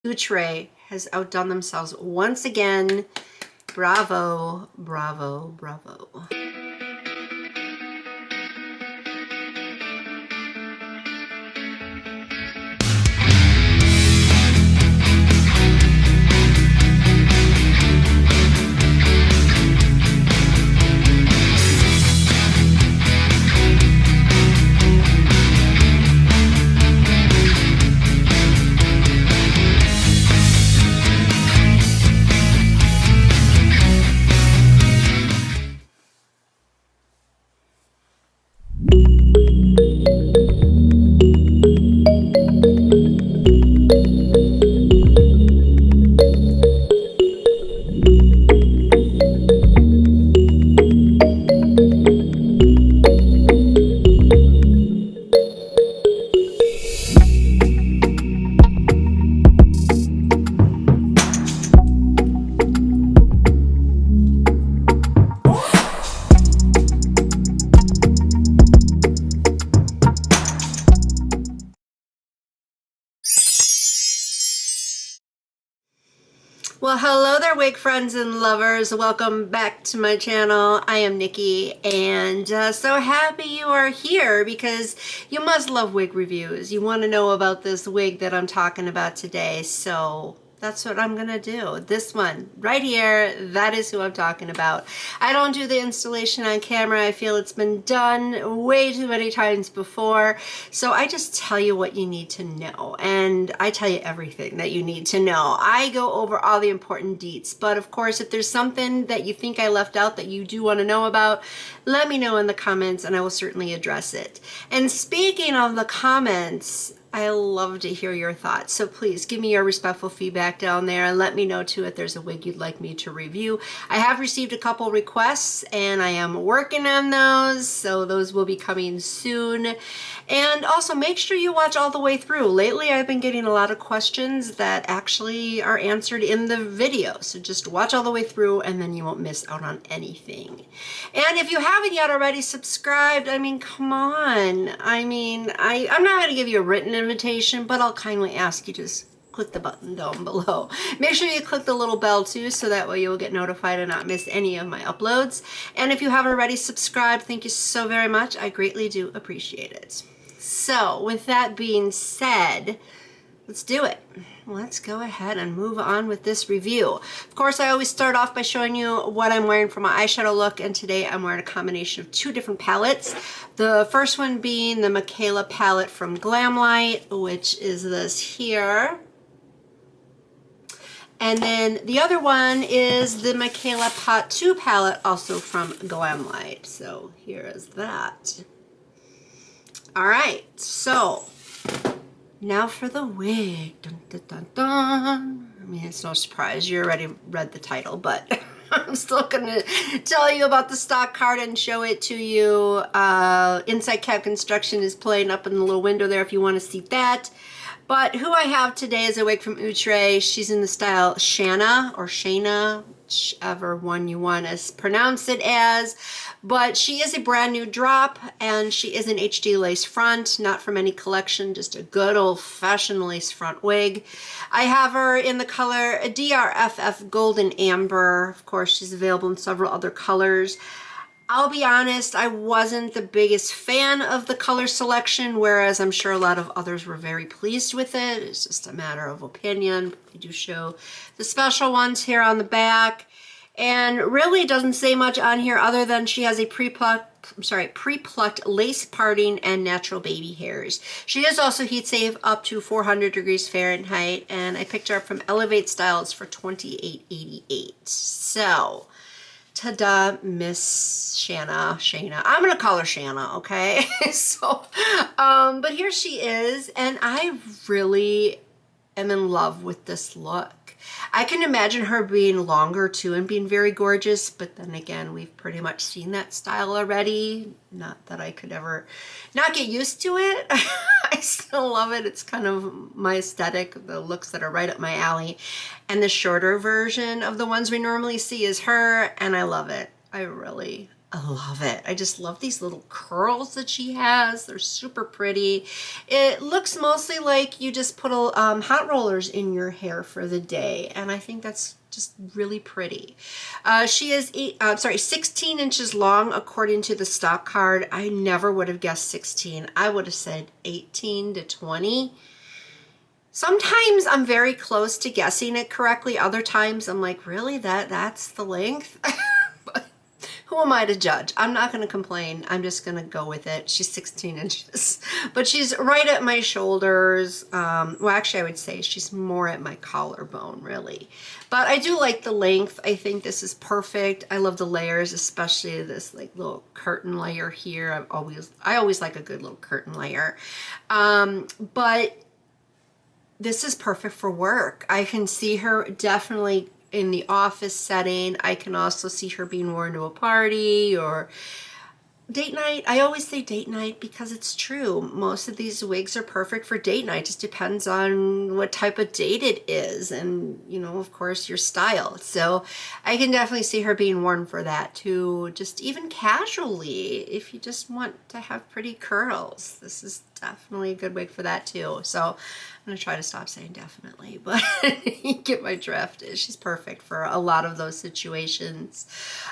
Outre has outdone themselves once again. Bravo, bravo, bravo. Well, hello there, wig friends and lovers. Welcome back to my channel. I am Nikki, and so happy you are here because you must love wig reviews. You want to know about this wig that I'm talking about today, so that's what I'm gonna do. This one right here, that is who I'm talking about. I don't do the installation on camera. I feel it's been done way too many times before. So I just tell you what you need to know. And I tell you everything that you need to know. I go over all the important deets. But of course, if there's something that you think I left out that you do want to know about, let me know in the comments and I will certainly address it. And speaking of the comments, I love to hear your thoughts. So please give me your respectful feedback down there and let me know too if there's a wig you'd like me to review. I have received a couple requests and I am working on those, so those will be coming soon. And also make sure you watch all the way through. Lately I've been getting a lot of questions that actually are answered in the video. So just watch all the way through and then you won't miss out on anything. And if you haven't yet already subscribed, I mean, come on. I'm not going to give you a written invitation, but I'll kindly ask you to just click the button down below. Make sure you click the little bell too, so that way you'll get notified and not miss any of my uploads. And if you haven't already subscribed, thank you so very much. I greatly do appreciate it. So with that being said, let's do it. Let's go ahead and move on with this review. Of course, I always start off by showing you what I'm wearing for my eyeshadow look, and today I'm wearing a combination of two different palettes. The first one being the Michaela palette from Glamlight, which is this here. And then the other one is the Michaela Pot 2 palette, also from Glamlight. So here is that. All right, so now for the wig. Dun, dun, dun, dun. I mean, it's no surprise. You already read the title, but I'm still going to tell you about the stock card and show it to you. Inside Cap Construction is playing up in the little window there if you want to see that. But who I have today is a wig from Outre. She's in the style SHANA or SHANA, whichever one you want to pronounce it as. But she is a brand new drop, and she is an HD lace front, not from any collection, just a good old-fashioned lace front wig. I have her in the color DRFF Golden Amber. Of course, she's available in several other colors. I'll be honest, I wasn't the biggest fan of the color selection, whereas I'm sure a lot of others were very pleased with it. It's just a matter of opinion. We do show the special ones here on the back. And really doesn't say much on here other than she has a pre-plucked lace parting and natural baby hairs. She is also heat safe up to 400 degrees Fahrenheit, and I picked her up from elevatestyles for $28.88. So, ta-da, Miss Shana. I'm gonna call her Shana, okay? So, but here she is, and I really am in love with this look. I can imagine her being longer too and being very gorgeous, but then again, we've pretty much seen that style already. Not that I could ever not get used to it. I still love it. It's kind of my aesthetic, the looks that are right up my alley. And the shorter version of the ones we normally see is her, and I love it. I really I love it. I just love these little curls that she has. They're super pretty. It looks mostly like you just put hot rollers in your hair for the day, and I think that's just really pretty. She is 16 inches long according to the stock card. I never would have guessed 16. I would have said 18 to 20. Sometimes I'm very close to guessing it correctly. Other times I'm like, really? That's the length? But who am I to judge? I'm not going to complain. I'm just going to go with it. She's 16 inches, but she's right at my shoulders. Well, actually I would say she's more at my collarbone, really. But I do like the length. I think this is perfect. I love the layers, especially this like little curtain layer here. I always like a good little curtain layer. But this is perfect for work. I can see her definitely in the office setting. I can also see her being worn to a party or date night. I always say date night because it's true. Most of these wigs are perfect for date night. Just depends on what type of date it is and, you know, of course, your style. So I can definitely see her being worn for that too. Just even casually, if you just want to have pretty curls. This is definitely a good wig for that too. So I'm going to try to stop saying definitely, but you get my drift. She's perfect for a lot of those situations.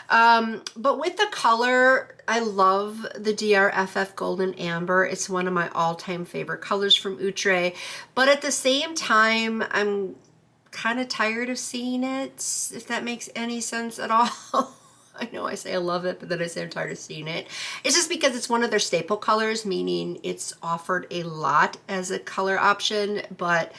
But with the color, I love the DRFF Golden Amber. It's one of my all-time favorite colors from Outre. But at the same time, I'm kind of tired of seeing it, if that makes any sense at all. I know I say I love it, but then I say I'm tired of seeing it. It's just because it's one of their staple colors, meaning it's offered a lot as a color option, but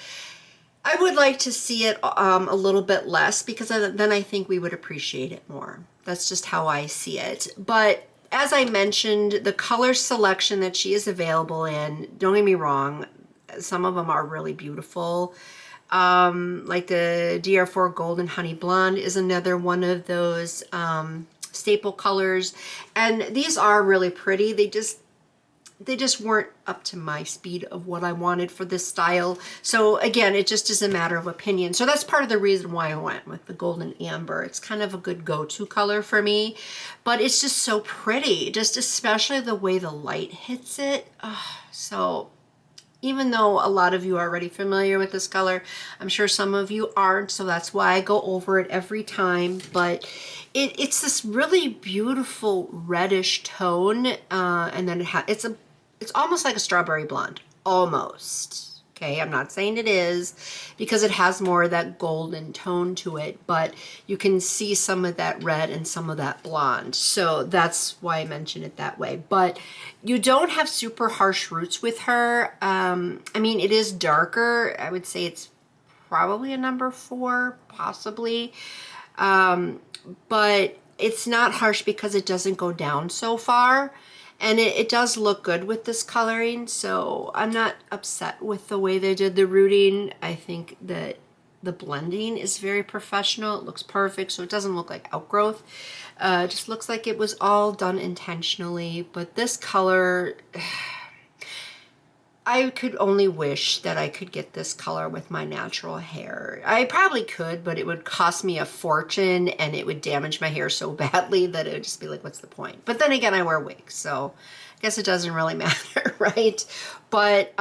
I would like to see it a little bit less because then I think we would appreciate it more. That's just how I see it. But as I mentioned, the color selection that she is available in, don't get me wrong, some of them are really beautiful. Like the DR4 Golden Honey Blonde is another one of those staple colors, and these are really pretty. They just weren't up to my speed of what I wanted for this style. So again, it just is a matter of opinion. So that's part of the reason why I went with the Golden Amber. It's kind of a good go-to color for me, but it's just so pretty, just especially the way the light hits it. So even though a lot of you are already familiar with this color, I'm sure some of you aren't, so that's why I go over it every time. But it's this really beautiful reddish tone, and then it's almost like a strawberry blonde, almost. Okay, I'm not saying it is because it has more of that golden tone to it, but you can see some of that red and some of that blonde. So that's why I mention it that way. But you don't have super harsh roots with her. I mean, it is darker. I would say it's probably a number 4, possibly. But it's not harsh because it doesn't go down so far. And it does look good with this coloring, so I'm not upset with the way they did the rooting. I think that the blending is very professional. It looks perfect, so it doesn't look like outgrowth. It just looks like it was all done intentionally. But this color, I could only wish that I could get this color with my natural hair. I probably could, but it would cost me a fortune and it would damage my hair so badly that it would just be like, what's the point? But then again, I wear wigs, so I guess it doesn't really matter, right? But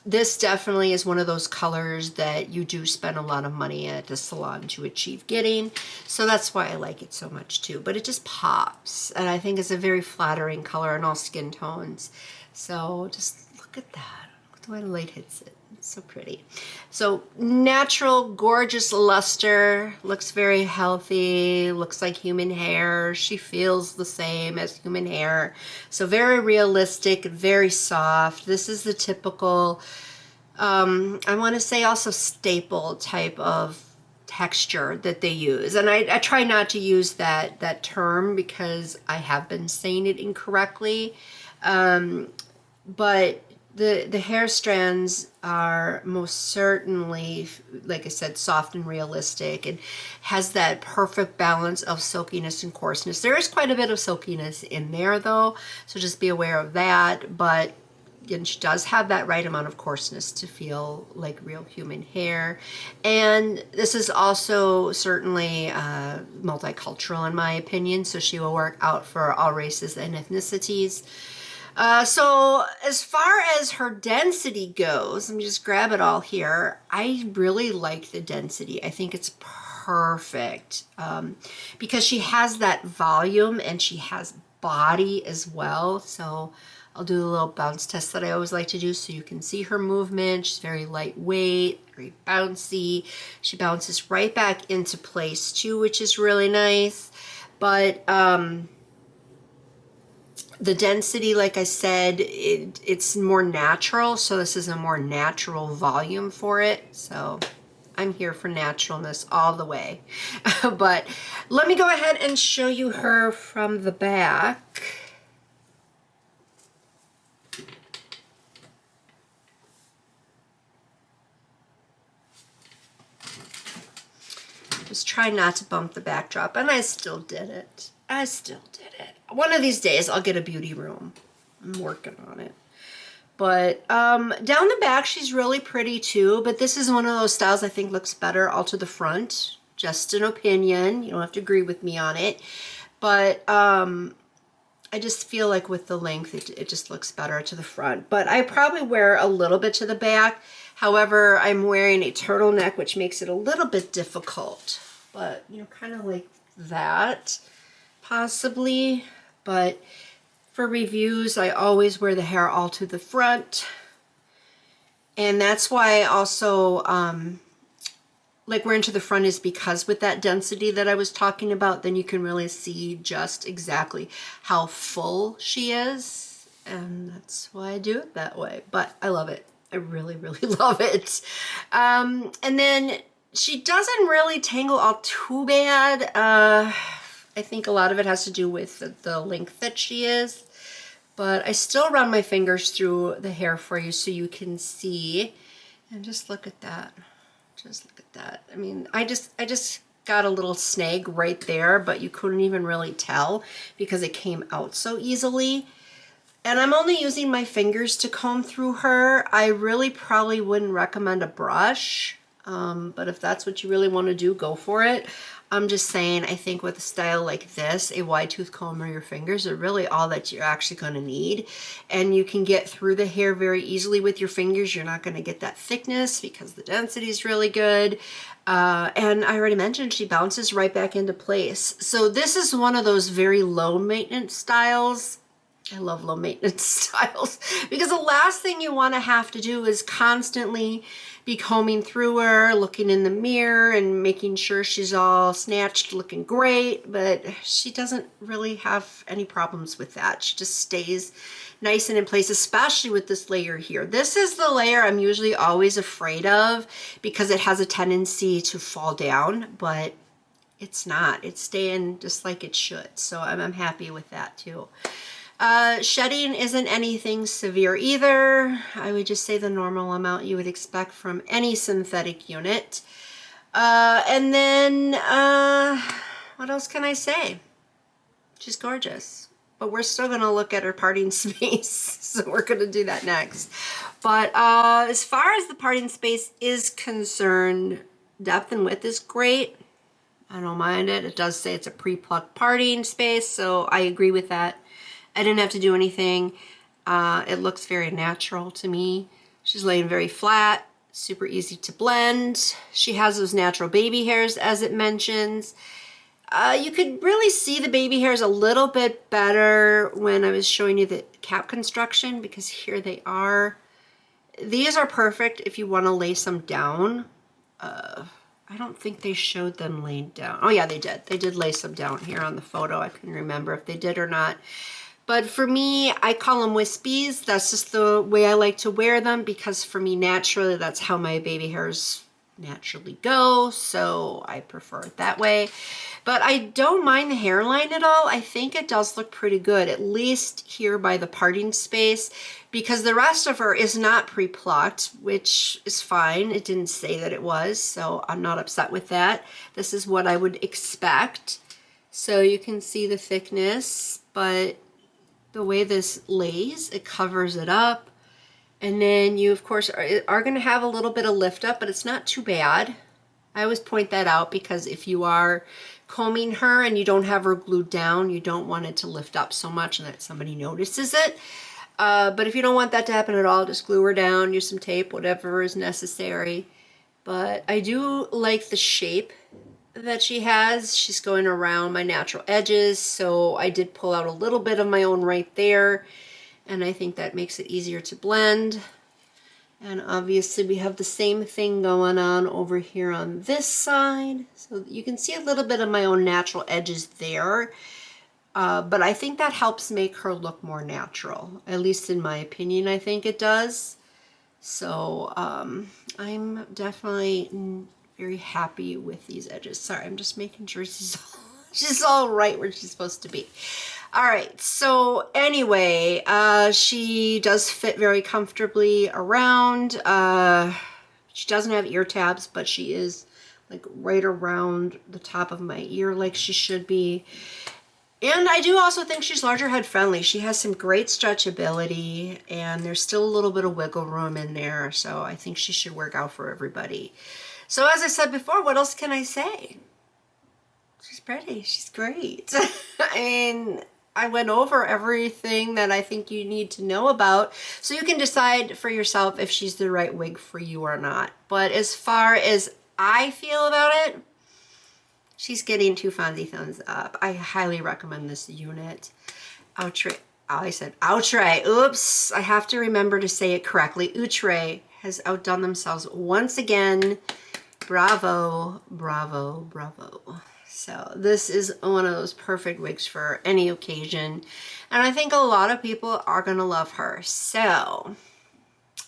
this definitely is one of those colors that you do spend a lot of money at the salon to achieve getting. So that's why I like it so much too. But it just pops, and I think it's a very flattering color in all skin tones. So just look at that. Look at the way the light hits it. It's so pretty. So natural, gorgeous luster. Looks very healthy. Looks like human hair. She feels the same as human hair. So very realistic, very soft. This is the typical, I want to say also staple type of texture that they use. And I try not to use that term because I have been saying it incorrectly. But the hair strands are most certainly, like I said, soft and realistic, and has that perfect balance of silkiness and coarseness. There is quite a bit of silkiness in there though, so just be aware of that. But and she does have that right amount of coarseness to feel like real human hair. And this is also certainly multicultural in my opinion, so she will work out for all races and ethnicities. So as far as her density goes, let me just grab it all here. I really like the density. I think it's perfect because she has that volume and she has body as well. So I'll do the little bounce test that I always like to do so you can see her movement. She's very lightweight, very bouncy. She bounces right back into place too, which is really nice. But the density, like I said, it's more natural. So this is a more natural volume for it. So I'm here for naturalness all the way. But let me go ahead and show you her from the back. Just try not to bump the backdrop, and I still did it. I still did it. One of these days I'll get a beauty room. I'm working on it. But down the back she's really pretty too, but this is one of those styles I think looks better all to the front. Just an opinion. You don't have to agree with me on it. But I just feel like with the length it just looks better to the front. But I probably wear a little bit to the back. However, I'm wearing a turtleneck, which makes it a little bit difficult. But, you know, kind of like that, possibly. But for reviews, I always wear the hair all to the front. And that's why I also like wearing to the front is because with that density that I was talking about, then you can really see just exactly how full she is. And that's why I do it that way. But I love it. I really, really love it. And then she doesn't really tangle all too bad. I think a lot of it has to do with the length that she is. But I still run my fingers through the hair for you so you can see. And just look at that. Just look at that. I mean, I just got a little snag right there, but you couldn't even really tell because it came out so easily. And I'm only using my fingers to comb through her. I really probably wouldn't recommend a brush, but if that's what you really want to do, go for it. I'm just saying, I think with a style like this, a wide tooth comb or your fingers are really all that you're actually going to need. And you can get through the hair very easily with your fingers. You're not going to get that thickness because the density is really good. And I already mentioned she bounces right back into place. So this is one of those very low maintenance styles. I love low maintenance styles because the last thing you want to have to do is constantly be combing through her, looking in the mirror and making sure she's all snatched, looking great, but she doesn't really have any problems with that. She just stays nice and in place, especially with this layer here. This is the layer I'm usually always afraid of because it has a tendency to fall down, but it's not. It's staying just like it should. So I'm happy with that too. Shedding isn't anything severe either. I would just say the normal amount you would expect from any synthetic unit. And then, what else can I say? She's gorgeous. But we're still going to look at her parting space. So we're going to do that next. But as far as the parting space is concerned, depth and width is great. I don't mind it. It does say it's a pre-plucked parting space, so I agree with that. I didn't have to do anything. It looks very natural to me. She's laying very flat, super easy to blend. She has those natural baby hairs as it mentions. You could really see the baby hairs a little bit better when I was showing you the cap construction because here they are. These are perfect if you want to lace them down. I don't think they showed them laid down. Oh yeah, they did. They did lace them down here on the photo. I couldn't remember if they did or not. But for me, I call them wispies. That's just the way I like to wear them because for me, naturally, that's how my baby hairs naturally go. So I prefer it that way. But I don't mind the hairline at all. I think it does look pretty good, at least here by the parting space, because the rest of her is not pre-plucked, which is fine. It didn't say that it was, so I'm not upset with that. This is what I would expect. So you can see the thickness, but the way this lays, it covers it up. And then you, of course, are going to have a little bit of lift up, but it's not too bad. I always point that out because if you are combing her and you don't have her glued down, you don't want it to lift up so much and that somebody notices it. But if you don't want that to happen at all, just glue her down, use some tape, whatever is necessary. But I do like the shape that she has. She's going around my natural edges, so I did pull out a little bit of my own right there, and I think that makes it easier to blend. And obviously we have the same thing going on over here on this side, so you can see a little bit of my own natural edges there. But I think that helps make her look more natural, at least in my opinion. I think it does. So I'm definitely very happy with these edges. Sorry, I'm just making sure she's all right where she's supposed to be. All right, so anyway, she does fit very comfortably around. She doesn't have ear tabs, but she is like right around the top of my ear like she should be. And I do also think she's larger head friendly. She has some great stretchability, and there's still a little bit of wiggle room in there, so I think she should work out for everybody. So as I said before, what else can I say? She's pretty. She's great. I mean, I went over everything that I think you need to know about, so you can decide for yourself if she's the right wig for you or not. But as far as I feel about it, she's getting 2 Fonzie thumbs up. I highly recommend this unit. Outre. I said Outre. Oops. I have to remember to say it correctly. Outre has outdone themselves once again. Bravo, bravo, bravo. So this is one of those perfect wigs for any occasion. And I think a lot of people are going to love her. So,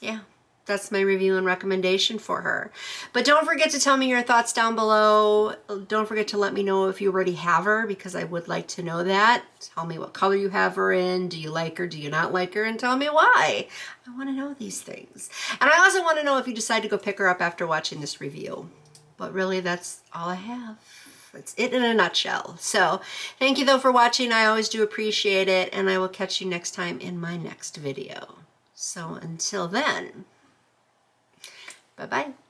yeah. That's my review and recommendation for her. But don't forget to tell me your thoughts down below. Don't forget to let me know if you already have her, because I would like to know that. Tell me what color you have her in. Do you like her? Do you not like her? And tell me why. I want to know these things. And I also want to know if you decide to go pick her up after watching this review. But really, that's all I have. That's it in a nutshell. So thank you though for watching. I always do appreciate it. And I will catch you next time in my next video. So until then, bye-bye.